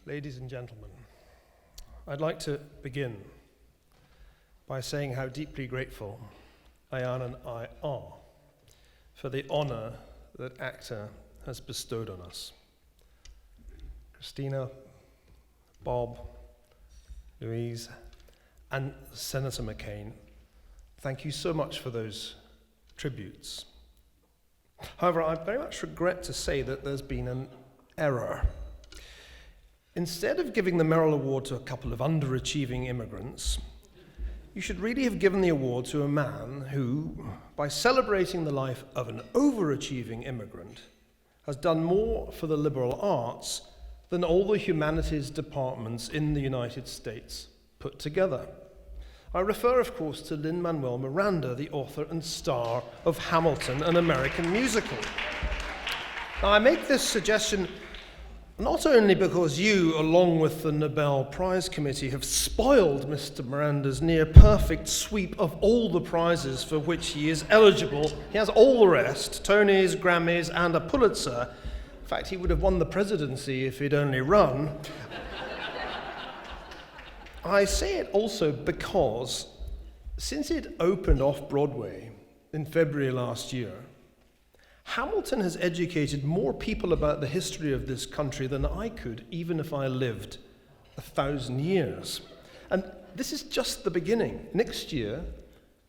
Ladies and gentlemen, I'd like to begin by saying how deeply grateful Niall and I are for the honour that ACTA has bestowed on us. Christina, Bob, Louise, and Senator McCain, thank you so much for those tributes. However, I very much regret to say that there's been an error. Instead of giving the Merrill Award to a couple of underachieving immigrants, you should really have given the award to a man who, by celebrating the life of an overachieving immigrant, has done more for the liberal arts than all the humanities departments in the United States put together. I refer, of course, to LinManuel Miranda, the author and star of Hamilton, an American musical. Now, I make this suggestion not only because you, along with the Nobel Prize Committee, have spoiled Mr. Miranda's near-perfect sweep of all the prizes for which he is eligible. He has all the rest, Tonys, Grammys, and a Pulitzer. In fact, he would have won the presidency if he'd only run. I say it also because since it opened off-Broadway in February last year, Hamilton has educated more people about the history of this country than I could, even if I lived 1,000 years. And this is just the beginning. Next year,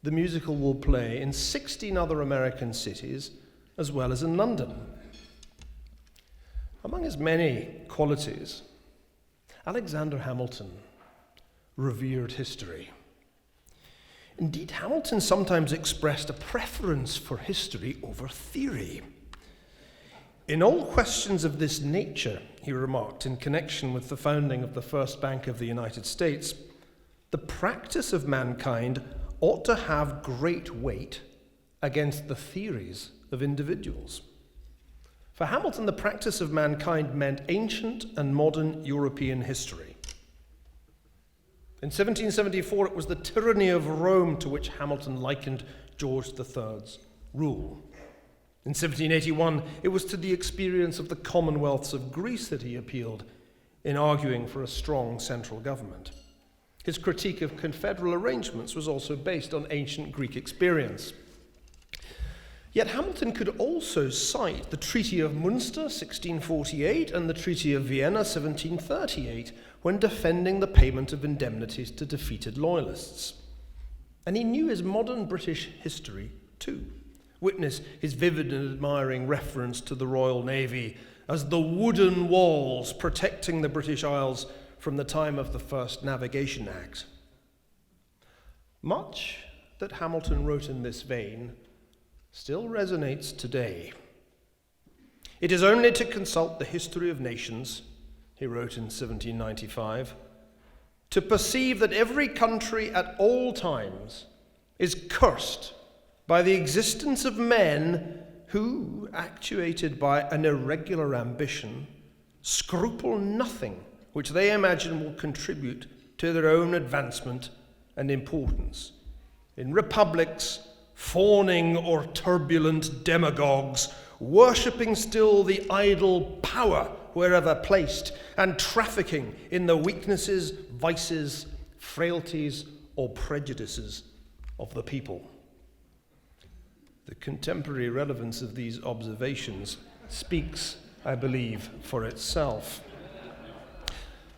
the musical will play in 16 other American cities, as well as in London. Among his many qualities, Alexander Hamilton revered history. Indeed, Hamilton sometimes expressed a preference for history over theory. In all questions of this nature, he remarked in connection with the founding of the First Bank of the United States, the practice of mankind ought to have great weight against the theories of individuals. For Hamilton, the practice of mankind meant ancient and modern European history. In 1774, it was the tyranny of Rome to which Hamilton likened George III's rule. In 1781, it was to the experience of the commonwealths of Greece that he appealed in arguing for a strong central government. His critique of confederal arrangements was also based on ancient Greek experience. Yet Hamilton could also cite the Treaty of Munster, 1648, and the Treaty of Vienna, 1738, when defending the payment of indemnities to defeated loyalists. And he knew his modern British history too. Witness his vivid and admiring reference to the Royal Navy as the wooden walls protecting the British Isles from the time of the First Navigation Act. Much that Hamilton wrote in this vein still resonates today. It is only to consult the history of nations, he wrote in 1795, to perceive that every country at all times is cursed by the existence of men who, actuated by an irregular ambition, scruple nothing which they imagine will contribute to their own advancement and importance. In republics, fawning or turbulent demagogues, worshipping still the idol power wherever placed, and trafficking in the weaknesses, vices, frailties, or prejudices of the people. The contemporary relevance of these observations speaks, I believe, for itself.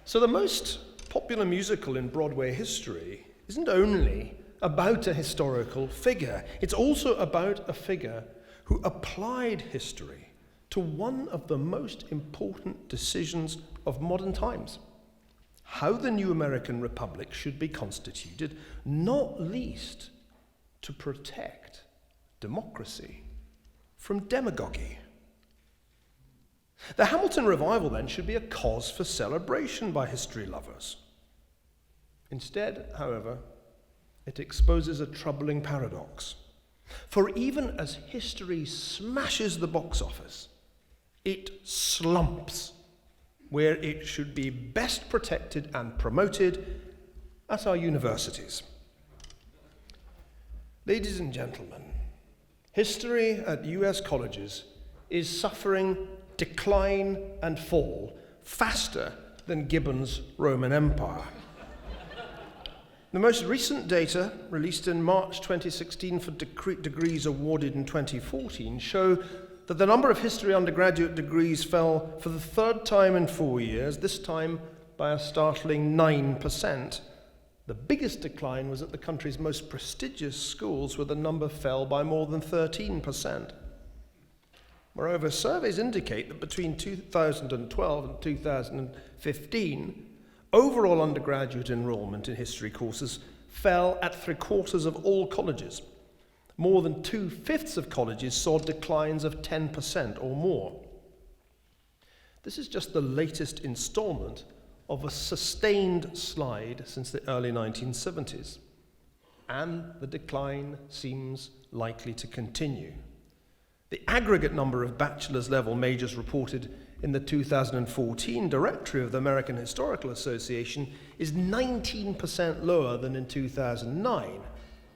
So the most popular musical in Broadway history isn't only about a historical figure. It's also about a figure who applied history to one of the most important decisions of modern times: how the new American Republic should be constituted, not least to protect democracy from demagoguery. The Hamilton revival, then, should be a cause for celebration by history lovers. Instead, however, it exposes a troubling paradox. For even as history smashes the box office, it slumps where it should be best protected and promoted, at our universities. Ladies and gentlemen, history at US colleges is suffering decline and fall faster than Gibbon's Roman Empire. The most recent data, released in March 2016 for degrees awarded in 2014, show that the number of history undergraduate degrees fell for the third time in 4 years, this time by a startling 9%. The biggest decline was at the country's most prestigious schools, where the number fell by more than 13%. Moreover, surveys indicate that between 2012 and 2015, overall undergraduate enrollment in history courses fell at 3/4 of all colleges. More than 2/5 of colleges saw declines of 10% or more. This is just the latest installment of a sustained slide since the early 1970s, and the decline seems likely to continue. The aggregate number of bachelor's level majors reported in the 2014 Directory of the American Historical Association is 19% lower than in 2009,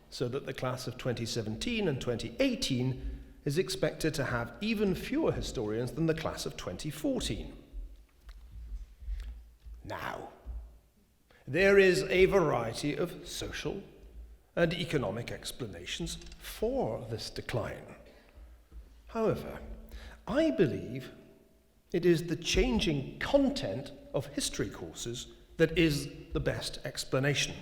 so that the class of 2017 and 2018 is expected to have even fewer historians than the class of 2014. Now, there is a variety of social and economic explanations for this decline. However, I believe it is the changing content of history courses that is the best explanation.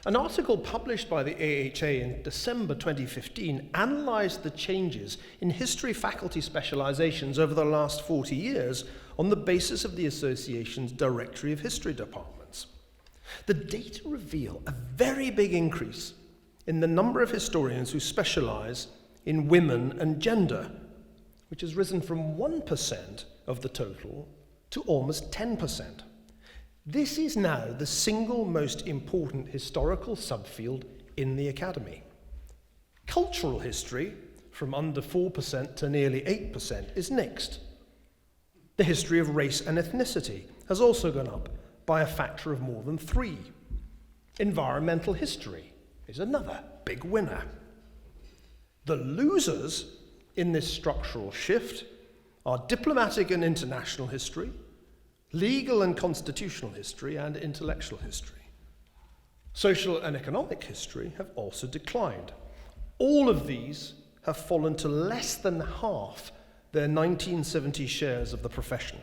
An article published by the AHA in December 2015 analysed the changes in history faculty specialisations over the last 40 years on the basis of the association's Directory of History departments. The data reveal a very big increase in the number of historians who specialise in women and gender, which has risen from 1% of the total to almost 10%. This is now the single most important historical subfield in the academy. Cultural history, from under 4% to nearly 8%, is next. The history of race and ethnicity has also gone up by a factor of more than 3. Environmental history is another big winner. The losers in this structural shift are diplomatic and international history, legal and constitutional history, and intellectual history. Social and economic history have also declined. All of these have fallen to less than half their 1970 shares of the profession.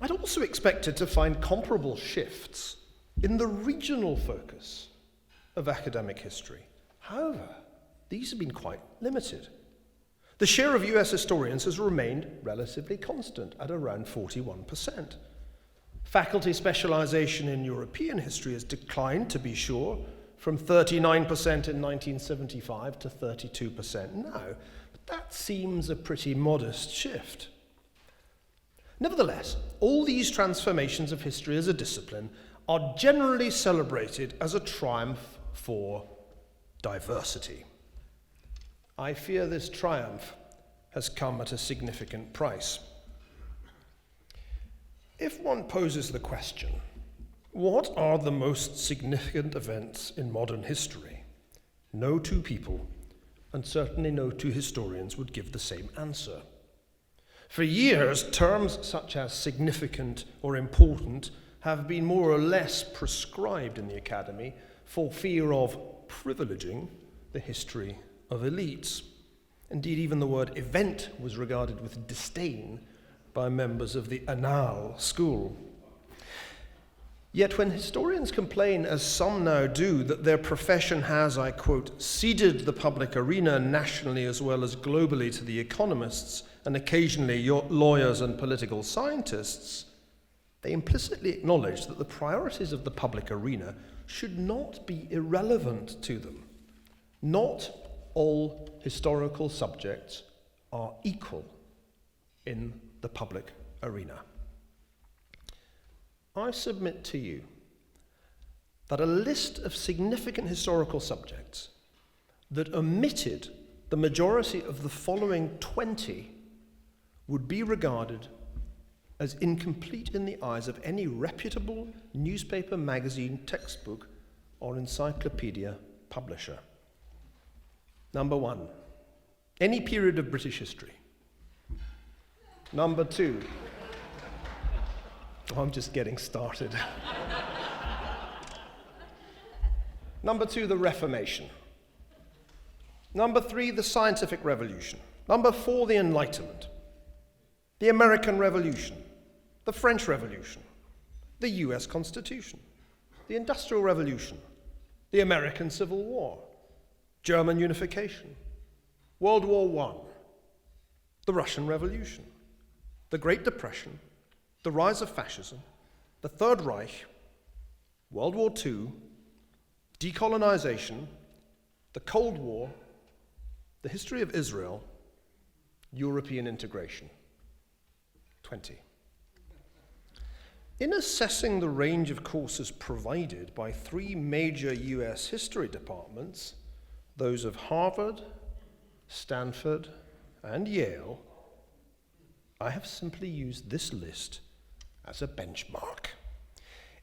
I'd also expected to find comparable shifts in the regional focus of academic history. However, these have been quite limited. The share of US historians has remained relatively constant at around 41%. Faculty specialization in European history has declined, to be sure, from 39% in 1975 to 32% now, but that seems a pretty modest shift. Nevertheless, all these transformations of history as a discipline are generally celebrated as a triumph for diversity. I fear this triumph has come at a significant price. If one poses the question, what are the most significant events in modern history? No two people, and certainly no two historians, would give the same answer. For years, terms such as significant or important have been more or less prescribed in the academy for fear of privileging the history of elites. Indeed, even the word event was regarded with disdain by members of the Annales school. Yet when historians complain, as some now do, that their profession has, I quote, ceded the public arena nationally as well as globally to the economists and occasionally lawyers and political scientists, they implicitly acknowledge that the priorities of the public arena should not be irrelevant to them. Not all historical subjects are equal in the public arena. I submit to you that a list of significant historical subjects that omitted the majority of the following 20 would be regarded as incomplete in the eyes of any reputable newspaper, magazine, textbook, or encyclopedia publisher. Number 1, any period of British history. Number 2, I'm just getting started. Number 2, the Reformation. Number 3, the Scientific Revolution. Number 4, the Enlightenment. The American Revolution. The French Revolution. The US Constitution. The Industrial Revolution. The American Civil War. German unification. World War I. The Russian Revolution. The Great Depression. The rise of fascism. The Third Reich. World War II. Decolonization. The Cold War. The history of Israel. European integration. 20. In assessing the range of courses provided by 3 major US history departments, those of Harvard, Stanford, and Yale, I have simply used this list as a benchmark.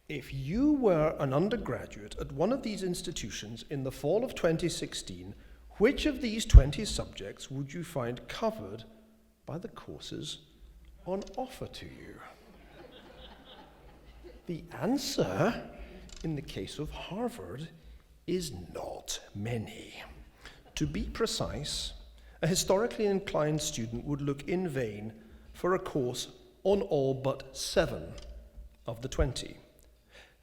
If you were an undergraduate at one of these institutions in the fall of 2016, which of these 20 subjects would you find covered by the courses on offer to you? The answer, in the case of Harvard, is not many. To be precise, a historically inclined student would look in vain for a course on all but 7 of the 20.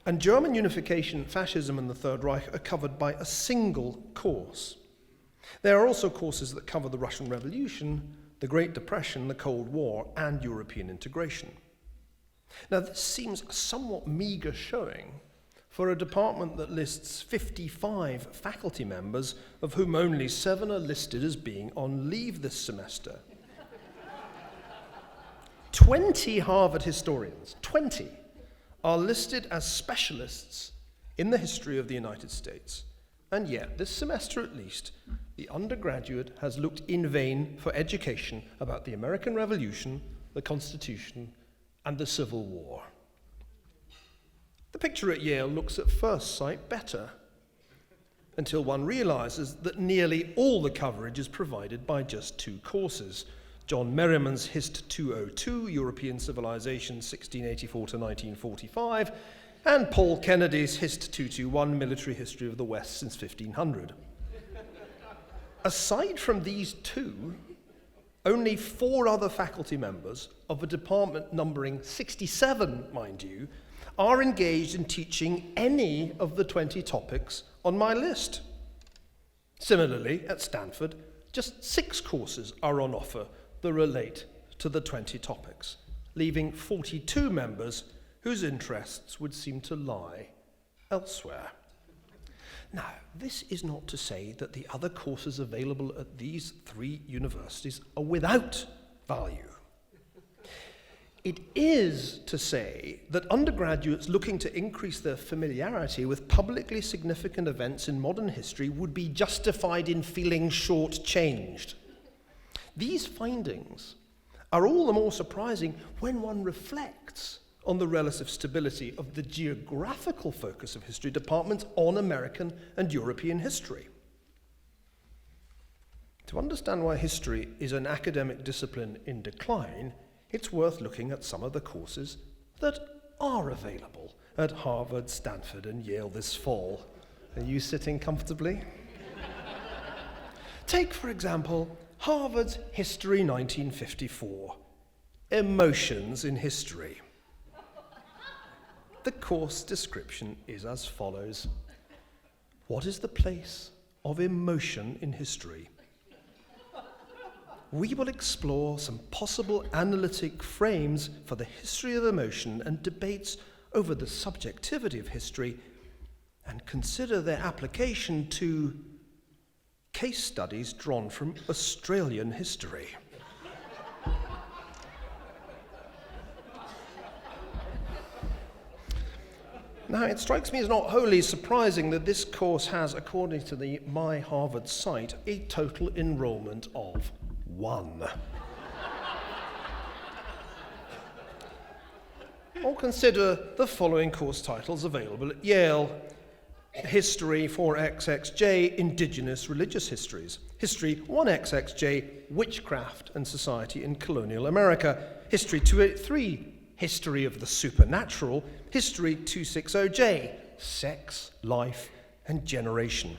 And German unification, fascism, and the Third Reich are covered by a single course. There are also courses that cover the Russian Revolution, the Great Depression, the Cold War, and European integration. Now, this seems a somewhat meager showing for a department that lists 55 faculty members, of whom only 7 are listed as being on leave this semester. 20 Harvard historians, 20, are listed as specialists in the history of the United States. And yet, this semester at least, the undergraduate has looked in vain for education about the American Revolution, the Constitution, and the Civil War. The picture at Yale looks at first sight better, until one realizes that nearly all the coverage is provided by just 2 courses. John Merriman's Hist. 202, European Civilization 1684 to 1945, and Paul Kennedy's Hist. 221, Military History of the West since 1500. Aside from these 2, only 4 other faculty members of a department numbering 67, mind you, are engaged in teaching any of the 20 topics on my list. Similarly, at Stanford, just 6 courses are on offer that relate to the 20 topics, leaving 42 members whose interests would seem to lie elsewhere. Now, this is not to say that the other courses available at these 3 universities are without value. It is to say that undergraduates looking to increase their familiarity with publicly significant events in modern history would be justified in feeling short-changed. These findings are all the more surprising when one reflects on the relative stability of the geographical focus of history departments on American and European history. To understand why history is an academic discipline in decline, it's worth looking at some of the courses that are available at Harvard, Stanford, and Yale this fall. Are you sitting comfortably? Take, for example, Harvard's History 1954, Emotions in History. The course description is as follows. What is the place of emotion in history? We will explore some possible analytic frames for the history of emotion and debates over the subjectivity of history, and consider their application to case studies drawn from Australian history. Now, it strikes me as not wholly surprising that this course has, according to the My Harvard site, a total enrollment of 1. Or consider the following course titles available at Yale. History 4XXJ, Indigenous Religious Histories. History 1XXJ, Witchcraft and Society in Colonial America. History 283, History of the Supernatural, History 260J, Sex, Life, and Generation.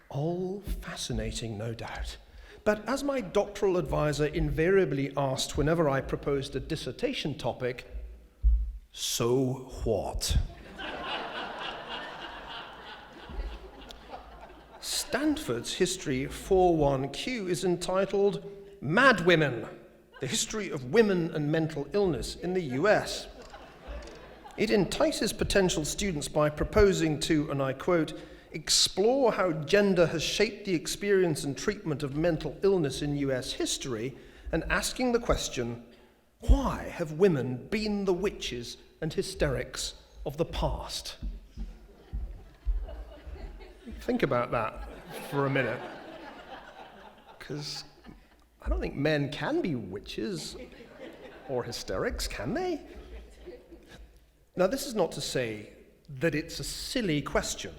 All fascinating, no doubt. But as my doctoral advisor invariably asked whenever I proposed a dissertation topic, so what? Stanford's History 41Q is entitled Mad Women, the History of Women and Mental Illness in the US. It entices potential students by proposing to, and I quote, explore how gender has shaped the experience and treatment of mental illness in US history, and asking the question, why have women been the witches and hysterics of the past? Think about that for a minute, because I don't think men can be witches or hysterics, can they? Now, this is not to say that it's a silly question,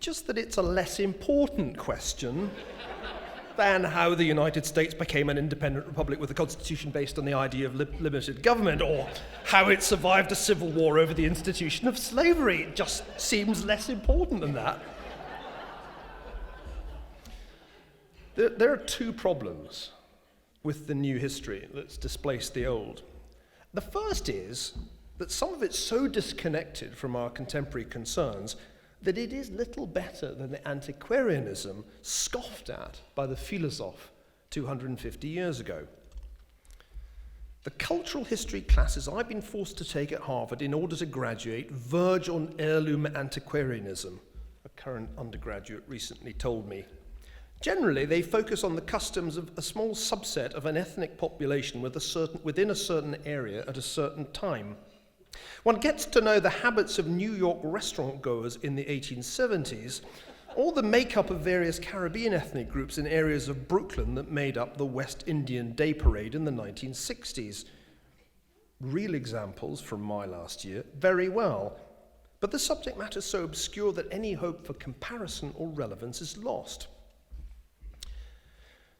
just that it's a less important question than how the United States became an independent republic with a constitution based on the idea of limited government, or how it survived a civil war over the institution of slavery. It just seems less important than that. There are two problems with the new history that's displaced the old. The first is that some of it's so disconnected from our contemporary concerns that it is little better than the antiquarianism scoffed at by the philosophe 250 years ago. The cultural history classes I've been forced to take at Harvard in order to graduate verge on heirloom antiquarianism, a current undergraduate recently told me. Generally, they focus on the customs of a small subset of an ethnic population within a certain area at a certain time. One gets to know the habits of New York restaurant goers in the 1870s, or the makeup of various Caribbean ethnic groups in areas of Brooklyn that made up the West Indian Day Parade in the 1960s. Real examples from my last year, very well, but the subject matter is so obscure that any hope for comparison or relevance is lost.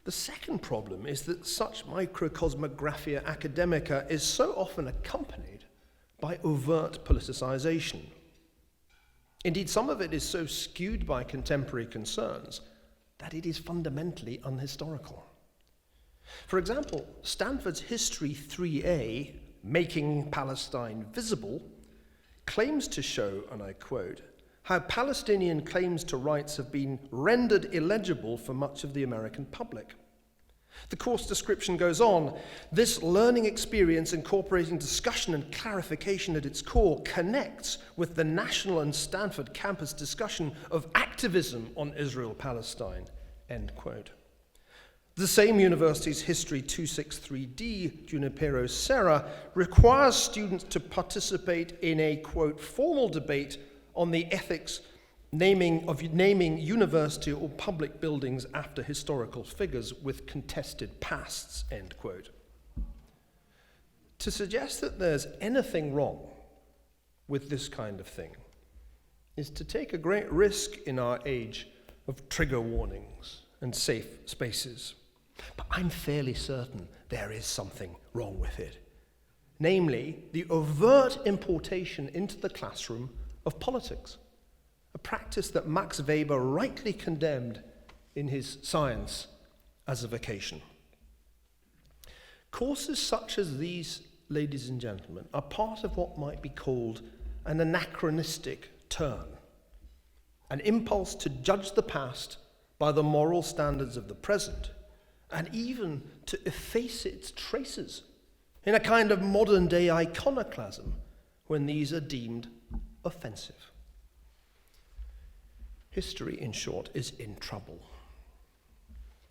The second problem is that such microcosmographia academica is so often accompanied by overt politicization. Indeed, some of it is so skewed by contemporary concerns that it is fundamentally unhistorical. For example, Stanford's History 3A, Making Palestine Visible, claims to show, and I quote, how Palestinian claims to rights have been rendered illegible for much of the American public. The course description goes on, this learning experience incorporating discussion and clarification at its core connects with the national and Stanford campus discussion of activism on Israel-Palestine, end quote. The same university's History 263D, Junipero Serra, requires students to participate in a, quote, formal debate on the ethics naming university or public buildings after historical figures with contested pasts, end quote. To suggest that there's anything wrong with this kind of thing is to take a great risk in our age of trigger warnings and safe spaces. But I'm fairly certain there is something wrong with it. Namely, the overt importation into the classroom of politics, a practice that Max Weber rightly condemned in his Science as a Vocation. Courses such as these, ladies and gentlemen, are part of what might be called an anachronistic turn, an impulse to judge the past by the moral standards of the present, and even to efface its traces in a kind of modern-day iconoclasm when these are deemed offensive. History, in short, is in trouble.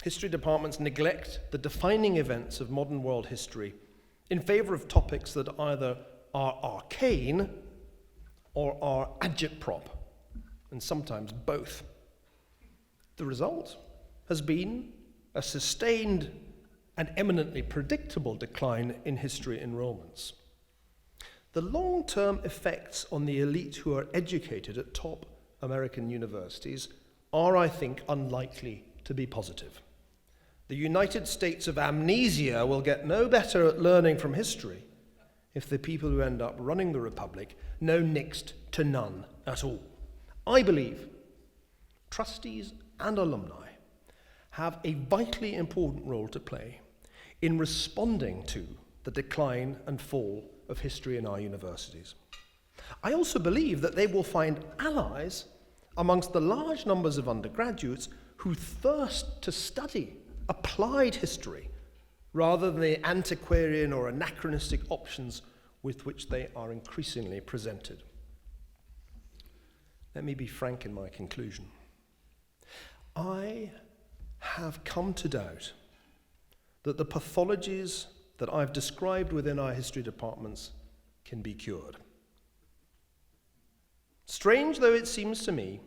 History departments neglect the defining events of modern world history in favor of topics that either are arcane or are agitprop, and sometimes both. The result has been a sustained and eminently predictable decline in history enrollments. The long-term effects on the elite who are educated at top American universities are, I think, unlikely to be positive. The United States of Amnesia will get no better at learning from history if the people who end up running the Republic know next to none at all. I believe trustees and alumni have a vitally important role to play in responding to the decline and fall of history in our universities. I also believe that they will find allies amongst the large numbers of undergraduates who thirst to study applied history rather than the antiquarian or anachronistic options with which they are increasingly presented. Let me be frank in my conclusion. I have come to doubt that the pathologies that I've described within our history departments can be cured. Strange though it seems to me,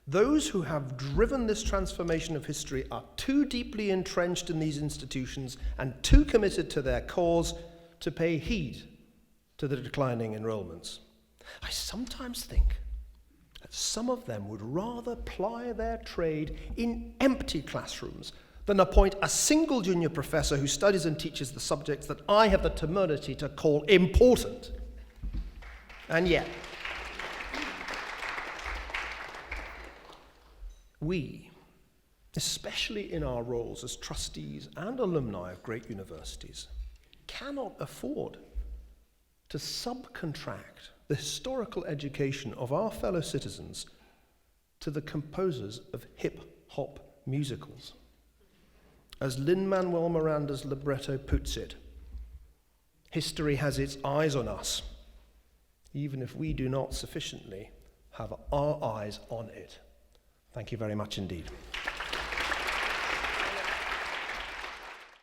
those who have driven this transformation of history are too deeply entrenched in these institutions and too committed to their cause to pay heed to the declining enrollments. I sometimes think that some of them would rather ply their trade in empty classrooms than appoint a single junior professor who studies and teaches the subjects that I have the temerity to call important. And yet, we, especially in our roles as trustees and alumni of great universities, cannot afford to subcontract the historical education of our fellow citizens to the composers of hip-hop musicals. As LinManuel Miranda's libretto puts it, history has its eyes on us, even if we do not sufficiently have our eyes on it. Thank you very much indeed.